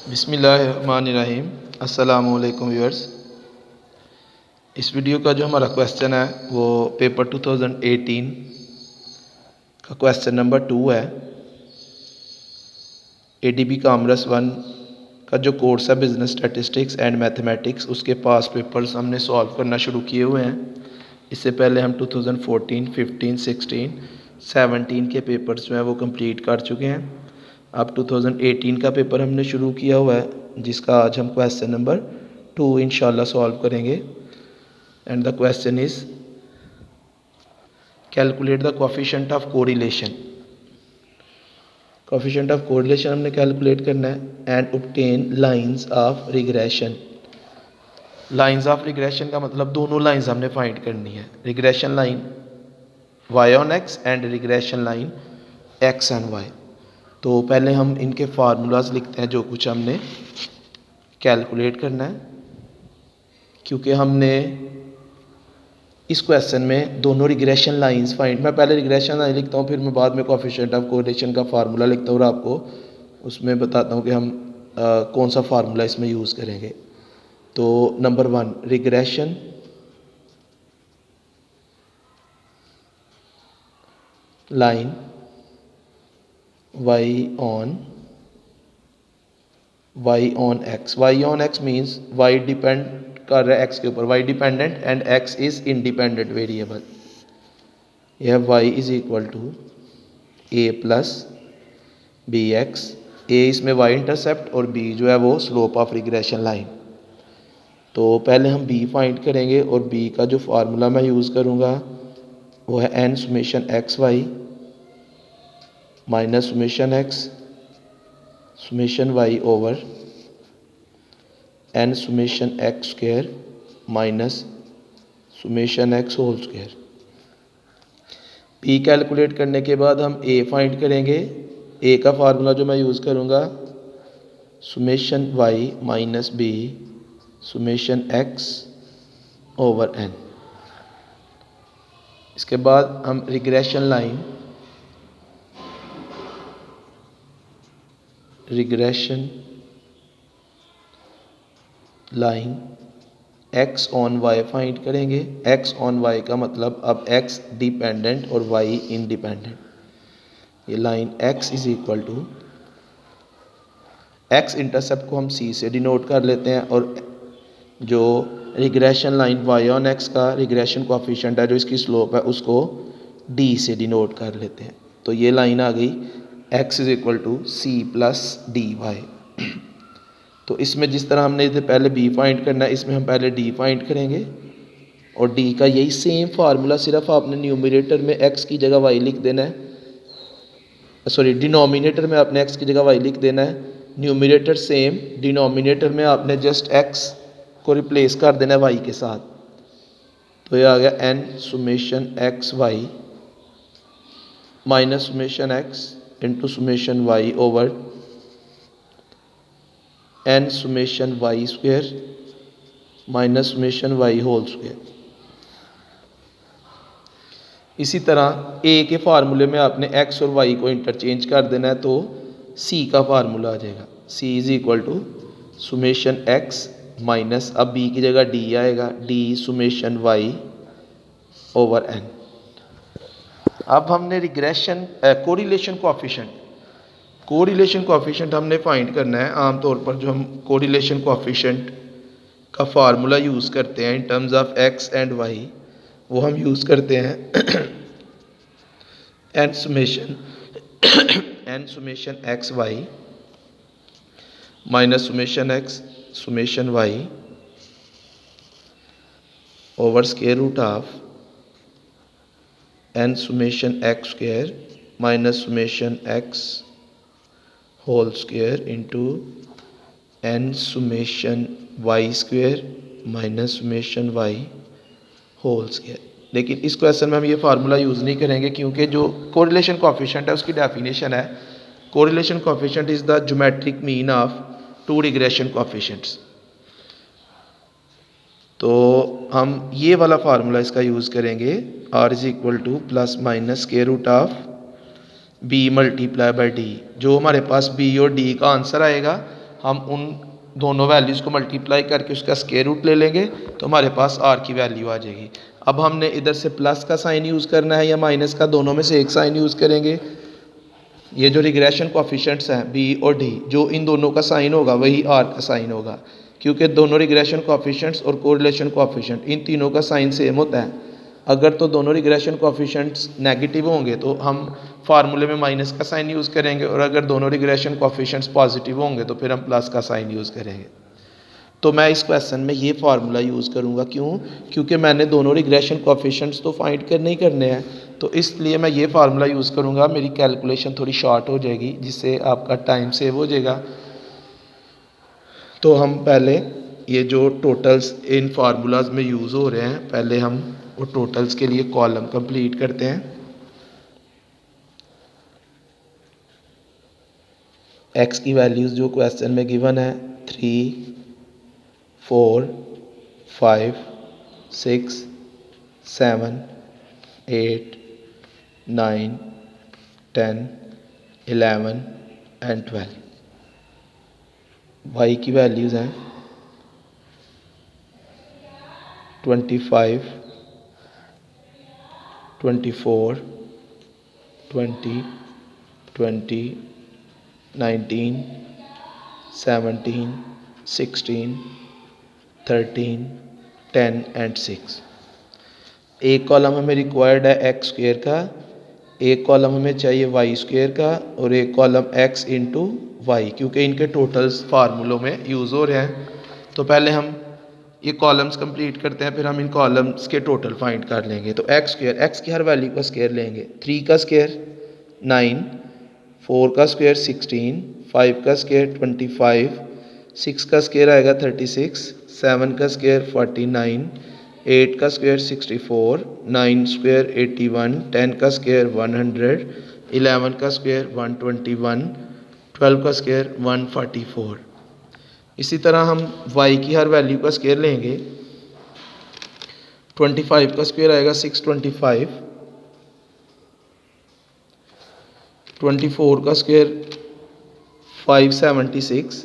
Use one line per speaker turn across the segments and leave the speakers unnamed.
बिस्मिल्लाहिर्रहमानिर्रहीम। अस्सलामुअलैकुम व्यूअर्स। इस वीडियो का जो हमारा क्वेश्चन है वो पेपर 2018 का क्वेश्चन नंबर 2 है। एडीबी कॉमर्स 1 का जो कोर्स है बिजनेस स्टैटिस्टिक्स एंड मैथमेटिक्स, उसके पास पेपर्स हमने सॉल्व करना शुरू किए हुए हैं। इससे पहले हम 2014, 15, 16, 17 के पेपर्स जो हैं वो कंप्लीट कर चुके हैं। अब 2018 का पेपर हमने शुरू किया हुआ है, जिसका आज हम क्वेश्चन नंबर 2 इंशाल्लाह सॉल्व करेंगे। And the question is calculate the coefficient of correlation. Coefficient of correlation हमने कैलकुलेट करना है and obtain lines of regression. Lines of regression का मतलब दोनों लाइंस हमने फाइंड करनी है, regression line y on x and regression line x and y। तो पहले हम इनके फार्मूलाज लिखते हैं जो कुछ हमने कैलकुलेट करना है, क्योंकि हमने इस क्वेश्चन में दोनों रिग्रेशन लाइंस फाइंड, मैं पहले रिग्रेशन लाइन लिखता हूँ, फिर मैं बाद में कोफिशिएंट ऑफ कोरिलेशन का फार्मूला लिखता हूँ और आपको उसमें बताता हूँ कि हम कौन सा फार्मूला इसमें यूज़ करेंगे। तो number 1, regression line y on x means y depend कर रहा है x के ऊपर, y dependent and x is independent variable. यह y is equal to a plus b x, a इसमें y इंटरसेप्ट और b जो है वो स्लोप ऑफ रिग्रेशन लाइन। तो पहले हम b फाइंड करेंगे और b का जो फार्मूला मैं यूज़ करूँगा वो है n summation x Y minus summation x summation Y over n summation X square minus summation X whole square. p calculate करने के बाद हम a फाइंड करेंगे। a का फार्मूला जो मैं यूज़ करूँगा summation y minus b summation x over n। इसके बाद हम regression line x on y find करेंगे। x ऑन y का मतलब अब x डिपेंडेंट और y इंडिपेंडेंट। ये line x is equal to, x intercept को हम c से डिनोट कर लेते हैं और जो regression line y on x का रिग्रेशन कोफिशिएंट है जो इसकी स्लोप है उसको d से डिनोट कर लेते हैं। तो ये लाइन आ गई x is equal to c plus D Y. तो इसमें जिस तरह हमने इधर पहले b फाइंड करना है, इसमें हम पहले d फाइंड करेंगे और d का यही सेम फार्मूला, सिर्फ आपने न्यूमरेटर में x की जगह y लिख देना है, सॉरी डिनोमिनेटर में आपने x की जगह y लिख देना है, न्यूमरेटर सेम, डिनोमिनेटर में आपने जस्ट x को रिप्लेस कर देना है y के साथ। तो ये आ गया n summation x Y minus summation x into summation y over n summation y square minus summation y whole square. इसी तरह a के फार्मूले में आपने x और y को इंटरचेंज कर देना है, तो c का फार्मूला आ जाएगा c is equal to summation x minus, अब b की जगह d आएगा, d summation y over n। अब हमने रिग्रेशन कोरिलेशन कोफिशिएंट हमने फाइंड करना है। आमतौर पर जो हम कोरिलेशन कोफिशिएंट का फार्मूला यूज़ करते हैं in terms of x and y, वो हम यूज़ करते हैं n summation x Y minus summation x summation Y over square root of n summation X square minus summation X whole square into n summation Y square minus summation Y whole square. लेकिन इस question में हम ये formula use नहीं करेंगे, क्योंकि जो correlation coefficient है उसकी डेफिनेशन है correlation coefficient is the geometric mean of two regression coefficients. तो हम ये वाला फार्मूला इसका यूज़ करेंगे, r is equal to plus minus square root of b multiply by D. जो हमारे पास b और d का आंसर आएगा हम उन दोनों वैल्यूज़ को मल्टीप्लाई करके उसका स्क्वायर रूट ले लेंगे तो हमारे पास आर की वैल्यू आ जाएगी। अब हमने इधर से प्लस का साइन यूज़ करना है या माइनस का, दोनों में से एक साइन यूज़ करेंगे। ये जो रिग्रेशन कोफिशिएंट्स हैं बी और डी, जो इन दोनों का साइन होगा वही आर का साइन होगा, क्योंकि दोनों रिग्रेशन कोफिशिएंट्स और कोरिलेशन कोफिशिएंट इन तीनों का साइन सेम होता है। अगर तो दोनों रिग्रेशन कोफिशिएंट्स नेगेटिव होंगे तो हम फार्मूले में माइनस का साइन यूज़ करेंगे, और अगर दोनों रिग्रेशन कोफिशिएंट्स पॉजिटिव होंगे तो फिर हम प्लस का साइन यूज़ करेंगे। तो मैं इस क्वेश्चन में ये फार्मूला यूज़ करूँगा। क्यों? क्योंकि मैंने दोनों रिग्रेशन कोफिशिएंट्स तो फाइंड करने ही करने हैं, तो इसलिए मैं ये फार्मूला यूज़ करूँगा। मेरी कैलकुलेशन थोड़ी शॉर्ट हो जाएगी, जिससे आपका टाइम सेव हो जाएगा। तो हम पहले ये जो टोटल्स इन फार्मूलाज में यूज़ हो रहे हैं, पहले हम वो टोटल्स के लिए कॉलम कंप्लीट करते हैं। एक्स की वैल्यूज़ जो क्वेश्चन में गिवन है 3, 4, 5, 6, 7, 8, 9, 10, 11 एंड 12। वाई की वैल्यूज़ हैं 25, 24, 20, 20, 19, 17, 16, 13, 10 एंड 6। एक कॉलम हमें रिक्वायर्ड है एक्स स्क्वेयर का, एक कॉलम हमें चाहिए वाई स्क्वेयर का, और एक कॉलम एक्स इंटू वाई, क्योंकि इनके टोटल्स फार्मूलों में यूज़ हो रहे हैं। तो पहले हम ये कॉलम्स कंप्लीट करते हैं, फिर हम इन कॉलम्स के टोटल फाइंड कर लेंगे। तो एक्स स्क्वेयर, एक्स की हर वैल्यू का स्क्वेयर लेंगे। 3 का स्क्वेयर 9, 4 का स्क्वेयर 16, 5 का स्क्वेयर 25, 6 का स्क्वेयर आएगा 36, 7 का स्क्वेयर 49, 8 का स्क्वेयर 64, 9 स्क्वेयर 81, 10 का स्क्वेयर 100, 11 का स्क्वेयर 121, 12 का स्क्वेयर 144। इसी तरह हम y की हर वैल्यू का स्क्वायर लेंगे। 25 का स्क्वायर आएगा 625, 24 का स्क्वायर 576,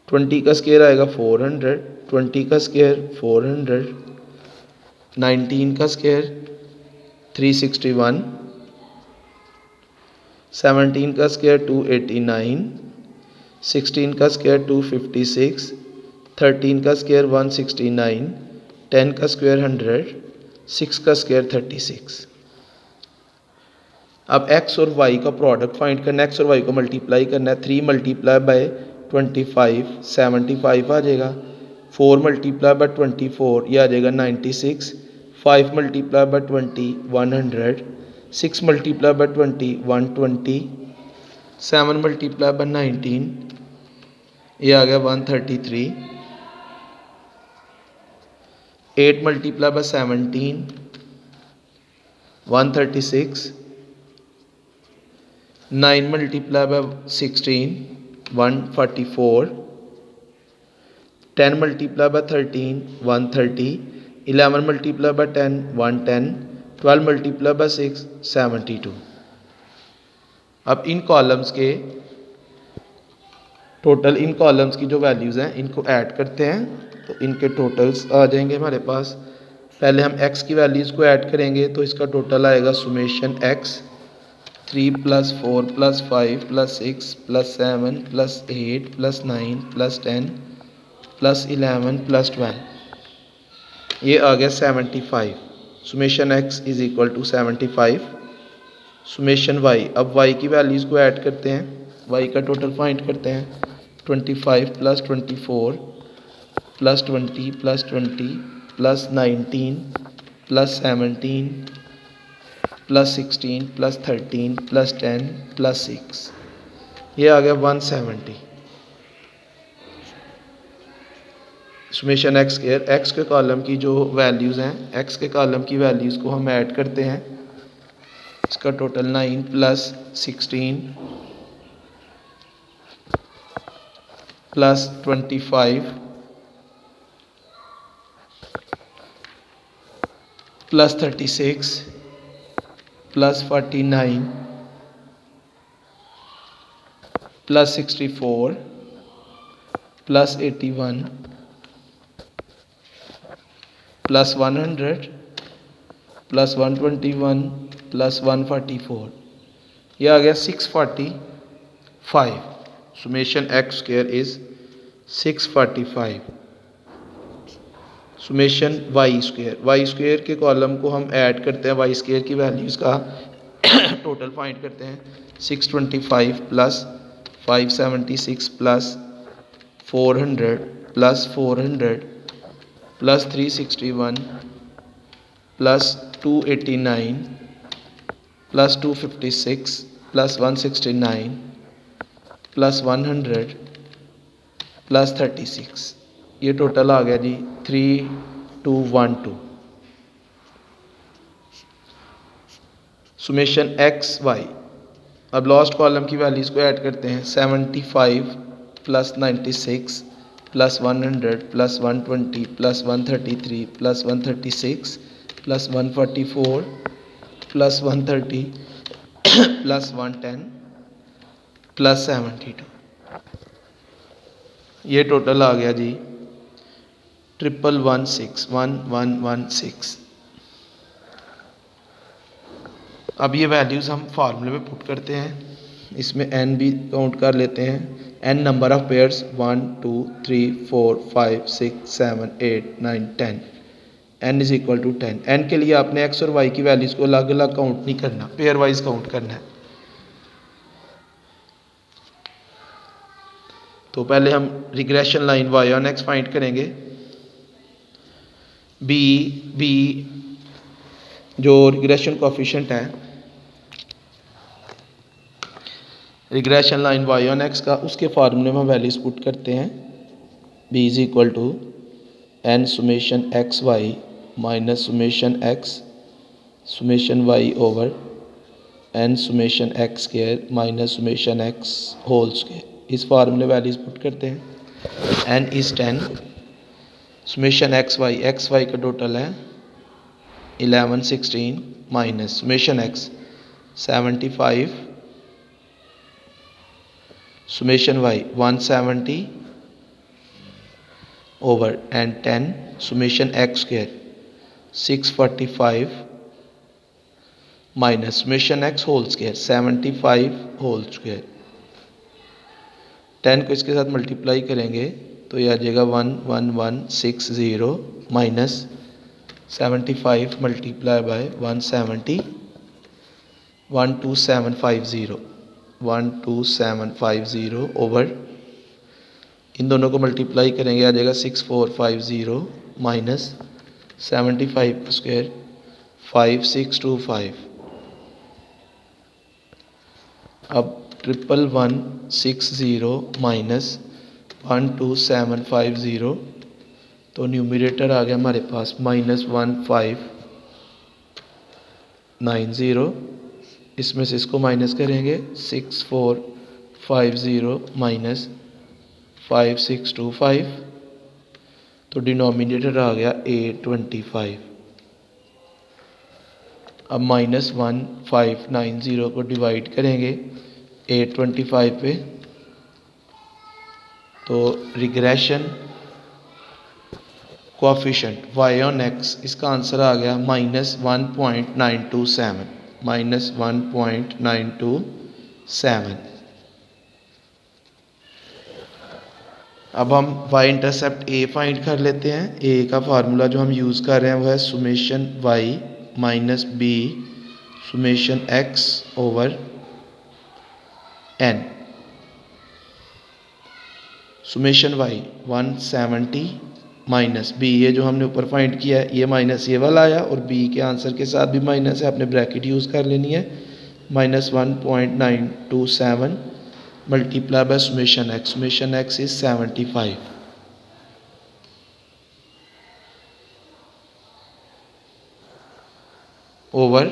20 का स्क्वायर आएगा 400, 20 का स्क्वायर 400, 19 का स्क्वायर 361, 17 का स्क्वायर 289, 16 का स्क्वायर 256, 13 का स्क्वायर 169, 10 का स्क्वायर 100, 6 का स्क्वायर 36। अब x और y का प्रोडक्ट फाइंड करना है, x और y को मल्टीप्लाई करना है। 3 मल्टीप्लाई बाय 25 75 आ जाएगा, 4 मल्टीप्लाई बाय 24 ये आ जाएगा 96, 5 multiply by 20 100, 6 multiply by 20 120, 7 multiply by 19 ये आ गया 133, 8 multiply by 17 136, 9 multiply by 16 144, 10 multiply by 13 130, 11 multiply by 10 110, 12 multiply by 6 72। अब इन कॉलम्स के टोटल, इन कॉलम्स की जो वैल्यूज़ हैं इनको ऐड करते हैं, तो इनके टोटल्स आ जाएंगे हमारे पास। पहले हम x की वैल्यूज़ को ऐड करेंगे, तो इसका टोटल आएगा सुमेशन x 3 + 4 + 5 + 6 + 7 + 8 + 9 + 10 + 11 + 12, ये आ गया 75। Summation x = 75 summation y। अब y की वैल्यूज़ को ऐड करते हैं, y का टोटल फाइंड करते हैं। 25 + 24 + 20 + 20 + 19 + 17 + 16 + 13 + 10 + 6, ये आ गया 170। सुमेशन x², x के कॉलम की जो वैल्यूज़ हैं, x के कॉलम की वैल्यूज़ को हम ऐड करते हैं। इसका total 9 + 16 + 25 + 36 + 49 plus 64 plus 81 plus 100 plus 121 plus 144, यह आ गया 645। Summation X square is 645। Summation Y square के कॉलम को हम ऐड करते हैं, वाई स्क्वायर की वैल्यूज़ का टोटल फाइंड करते हैं। 625 plus 576 plus 400 plus 400 plus 361 plus 289 plus 256 plus 169 plus 100 plus 36, ये टोटल आ गया जी 3212। सुमेशन एक्स वाई, अब लास्ट कॉलम की वैल्यूज़ को ऐड करते हैं। 75 plus 96 plus 100 plus 120 plus 133 plus 136 plus 144 plus 130 plus 110 plus 72, ये टोटल आ गया जी 1116। अब ये वैल्यूज़ हम फार्मूले में पुट करते हैं, इसमें n भी काउंट कर लेते हैं। n number of pairs 1 2 3 4 5 6 7 8 9 10, n is equal to 10। n के लिए आपने x और y की वैल्यूज़ को अलग अलग काउंट नहीं करना, पेयर वाइज काउंट करना है। तो पहले हम regression line y on x find करेंगे। b जो रिग्रेशन कोफिशिएंट है regression line y on x का, उसके फार्मूले में हम वैल्यूज पुट करते हैं। b is equal to n summation x Y minus summation x summation Y over n summation X square minus summation X whole square. इस फार्मूले वैल्यूज पुट करते हैं। n is 10, summation x Y का total है 11 16 minus summation X 75 summation Y 170 over and 10 summation X square 645 minus summation X whole square 75 whole square. 10 को इसके साथ multiply करेंगे तो यह आ जाएगा 11160 माइनस 75 मल्टीप्लाई बाय 170 12750 ओवर, इन दोनों को मल्टीप्लाई करेंगे आ जाएगा 6450 माइनस 75 स्क्वायर 5625। अब 1160 माइनस 12750, तो न्यूमरेटर आ गया हमारे पास -1590, इसमें से इसको माइनस करेंगे 6450 माइनस 5625, तो डिनोमिनेटर आ गया 825। अब -1590 को डिवाइड करेंगे 825 पे, तो regression coefficient y on x, इसका आंसर आ गया -1.927। अब हम y इंटरसेप्ट a फाइंड कर लेते हैं। a का फार्मूला जो हम यूज़ कर रहे हैं वो है summation y minus b summation x over n। Summation y 170 minus b, ये जो हमने ऊपर फाइंड किया है ये माइनस ये वाला आया, और b के आंसर के साथ भी माइनस है, आपने ब्रैकेट यूज़ कर लेनी है। -1.927 multiply bye summation x is 75 over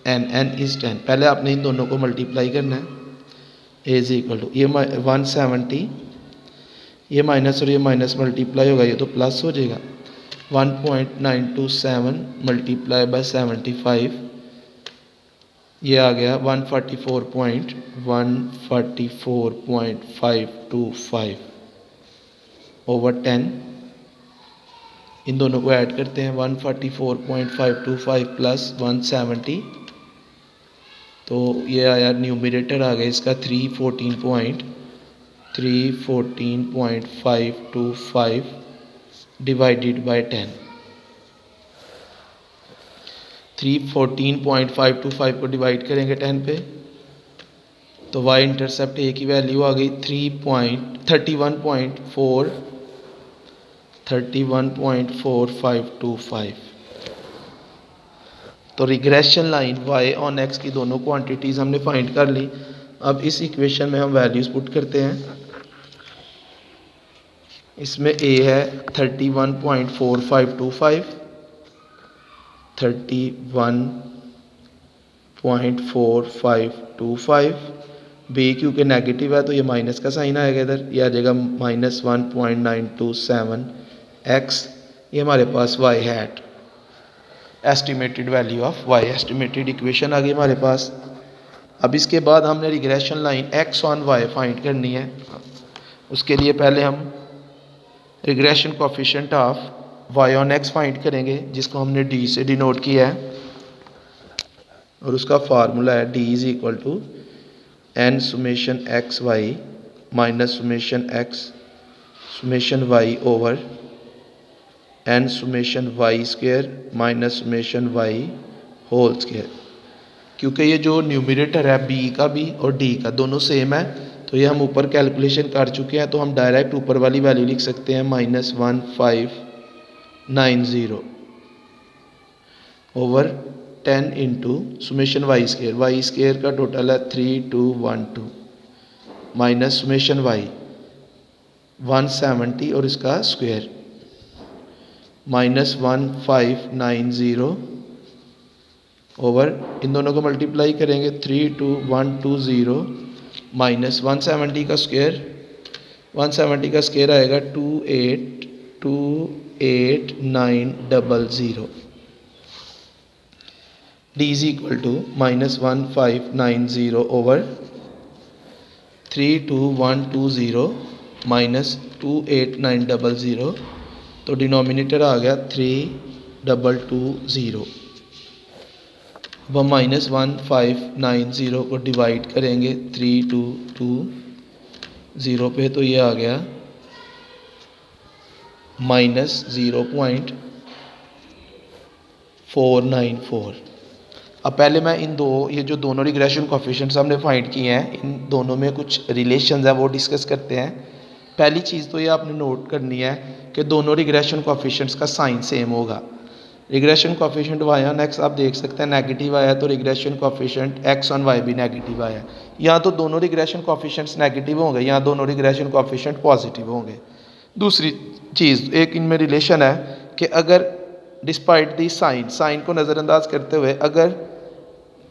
n is 10। पहले आपने इन दोनों को मल्टीप्लाई करना है। a इज इक्वल टू ये 170, ये माइनस और ये माइनस मल्टीप्लाई होगा, ये तो प्लस हो जाएगा। 1.927 मल्टीप्लाई बाय 75, ये आ गया 144.525 ओवर 10। इन दोनों को ऐड करते हैं 144.525 प्लस 170, तो ये आया न्यूमरेटर आ गया इसका 314.525 डिवाइडेड बाय 10। 314.525 को डिवाइड करेंगे 10 पे तो y इंटरसेप्ट ए की वैल्यू आ गई 31.4525। तो regression line y on x की दोनों क्वांटिटीज़ हमने फाइंड कर ली। अब इस इक्वेशन में हम वैल्यूज़ पुट करते हैं। इसमें a है 31.4525, 31.4525। बी क्योंकि नेगेटिव है तो ये माइनस का साइन आएगा इधर, ये आ जाएगा -1.927x। ये हमारे पास y hat estimated value of y, estimated equation आ गई हमारे पास। अब इसके बाद हमने regression line x on y find करनी है। उसके लिए पहले हम regression coefficient of y on x find करेंगे, जिसको हमने d से डिनोट किया है, और उसका फार्मूला है d is equal to n summation x Y minus summation x summation Y over n summation Y square minus summation Y whole square. क्योंकि ये जो न्यूमरेटर है b का भी और d का दोनों सेम है, तो ये हम ऊपर कैलकुलेशन कर चुके हैं, तो हम डायरेक्ट ऊपर वाली वैल्यू लिख सकते हैं -1590 over 10 into summation y square का टोटल है 3212 माइनस सुमेशन वाई 170 और इसका स्क्वायर -1590 ओवर, इन दोनों को मल्टीप्लाई करेंगे 32120 माइनस 170 का स्क्वायर, 170 का स्क्वायर आएगा 282900। d is equal to -1590 over 32120 minus 28900, तो डिनोमिनेटर आ गया 3220। अब हम -1590 को डिवाइड करेंगे 3220 पे, तो ये आ गया -0.494। अब पहले मैं ये जो दोनों रिग्रेशन कोफिशिएंट्स हमने फाइंड किए हैं, इन दोनों में कुछ रिलेशंस है वो डिस्कस करते हैं। पहली चीज़ तो ये आपने नोट करनी है कि दोनों रिग्रेशन कोफिशिएंट्स का साइन सेम होगा। Regression coefficient y on x आप देख सकते हैं नेगेटिव आया, तो regression coefficient x on y भी नेगेटिव आया। यहाँ तो दोनों रिग्रेशन कोफिशिएंट्स नेगेटिव होंगे, यहाँ दोनों रिग्रेशन कोफिशिएंट पॉजिटिव होंगे। दूसरी चीज़ एक इनमें रिलेशन है कि अगर डिस्पाइट दी साइन को नज़रअंदाज करते हुए अगर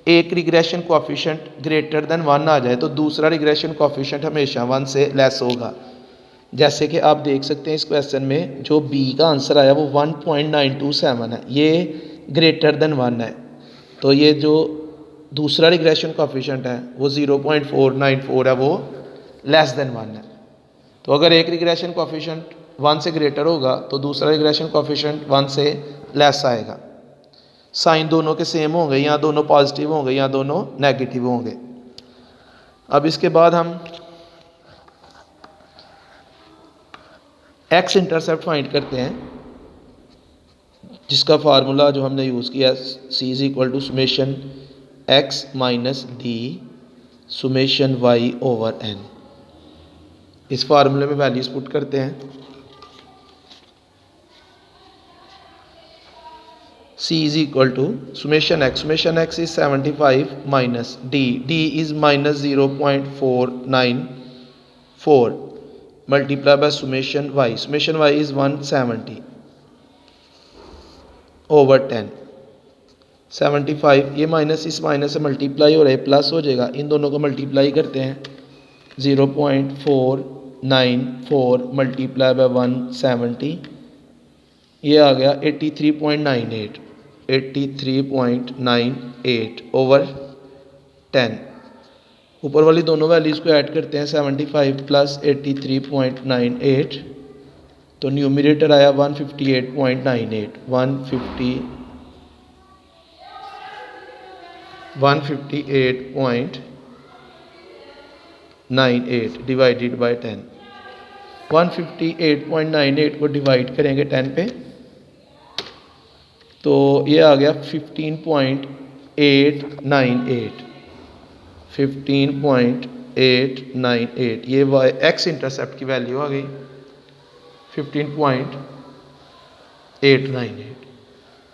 एक रिग्रेशन कोफिशिएंट ग्रेटर देन 1 आ जाए तो दूसरा रिग्रेशन कोफिशिएंट हमेशा 1 से लेस होगा। जैसे कि आप देख सकते हैं इस क्वेश्चन में जो बी का आंसर आया वो 1.927 है, ये ग्रेटर देन 1 है, तो ये जो दूसरा रिग्रेशन कोफिशिएंट है वो 0.494 है, वो लेस देन 1 है। तो अगर एक रिग्रेशन कोफिशिएंट 1 से ग्रेटर होगा तो दूसरा रिग्रेशन कोफिशिएंट 1 से लेस आएगा। साइन दोनों के सेम होंगे, यहाँ दोनों पॉजिटिव होंगे, यहाँ दोनों नेगेटिव होंगे। अब इसके बाद हम एक्स इंटरसेप्ट फाइंड करते हैं, जिसका फार्मूला जो हमने यूज़ किया C is equal to summation x minus d summation Y over n. इस फार्मूले में वैल्यूज पुट करते हैं। C is equal to summation x is 75 minus d is minus 0.494 multiplied by summation y is 170 over 10। 75 ये minus इस minus से multiply हो रहा है, प्लस हो जाएगा, इन दोनों को मल्टीप्लाई करते हैं 0.494 मल्टीप्लाई बाय 170, ये आ गया 83.98 ओवर 10। ऊपर वाली दोनों वैल्यूज़ को ऐड करते हैं 75 प्लस 83.98, तो न्यूमरेटर आया 158.98 158.98 डिवाइडेड बाय 10। 158.98 को डिवाइड करेंगे 10 पे तो ये आ गया 15.898 ये वाई एक्स इंटरसेप्ट की वैल्यू आ गई 15.898।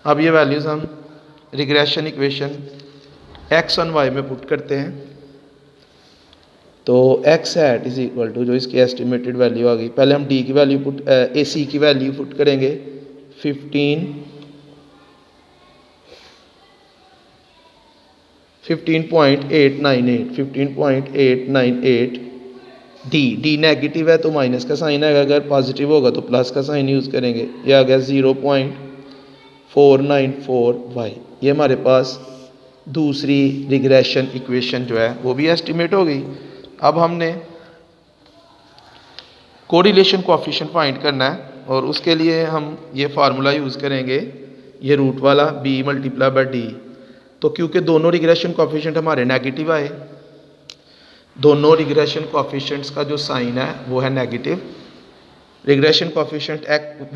अब ये वैल्यूज़ हम regression equation x on y में पुट करते हैं तो x hat is equal to जो इसकी एस्टिमेटेड वैल्यू आ गई, पहले हम डी की वैल्यू पुट ए सी की वैल्यू पुट करेंगे 15.898 डी नेगेटिव है तो माइनस का साइन है, अगर पॉजिटिव होगा तो प्लस का साइन यूज़ करेंगे। ये आ गया 0.494y। ये हमारे पास दूसरी रिग्रेशन इक्वेशन जो है वो भी एस्टिमेट हो गई। अब हमने कोरिलेशन कोएफिशिएंट फाइंड करना है और उसके लिए हम ये फार्मूला यूज़ करेंगे, ये रूट वाला b मल्टीप्लाई बाय डी। तो क्योंकि दोनों रिग्रेशन कोएफिशिएंट हमारे नेगेटिव आए, दोनों रिग्रेशन कोएफिशिएंट्स का जो साइन है वो है negative. Regression coefficient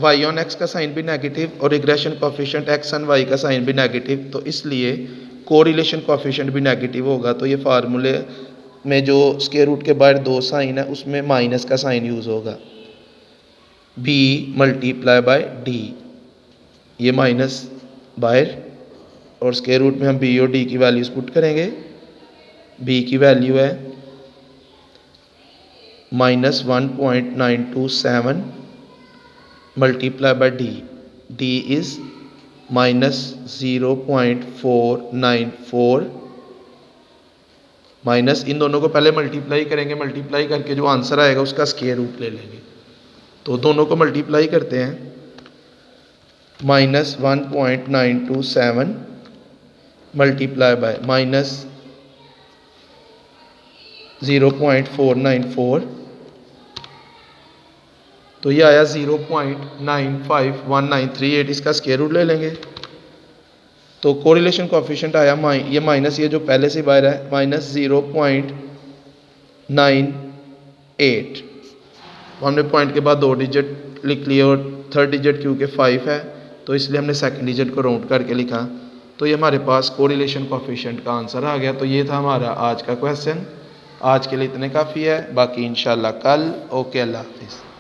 y on x का साइन भी नेगेटिव और regression coefficient x on y का साइन भी नेगेटिव, तो इसलिए कोरिलेशन कोएफिशिएंट भी नेगेटिव होगा। तो ये फार्मूले में जो स्क्वायर रूट के बाहर दो साइन है उसमें माइनस का साइन यूज़ होगा, b मल्टीप्लाई बाय डी। ये माइनस बाहर और स्क्वायर रूट में हम b और d की वैल्यूज पुट करेंगे। b की वैल्यू है -1.927 multiply by d, d is -0.494 minus, इन दोनों को पहले मल्टीप्लाई करेंगे, मल्टीप्लाई करके जो आंसर आएगा उसका स्क्वायर रूट ले लेंगे। तो दोनों को मल्टीप्लाई करते हैं, -1.927 मल्टीप्लाई बाय -0.494, तो ये आया 0.951938, इसका स्क्वायर रूट ले लेंगे। तो कोरिलेशन कोएफिशिएंट आया ये माइनस ये जो पहले से बाहर है -0.98। हमने पॉइंट के बाद दो डिजिट लिख लिए और थर्ड डिजिट क्योंकि 5 है तो इसलिए हमने सेकंड डिजिट को राउंड करके लिखा। तो ये हमारे पास कोरिलेशन कोएफिशिएंट का आंसर आ गया। तो ये था हमारा आज का क्वेश्चन। आज के लिए इतने काफ़ी है, बाकी इंशाल्लाह कल। ओके, अल्लाह हाफिज़।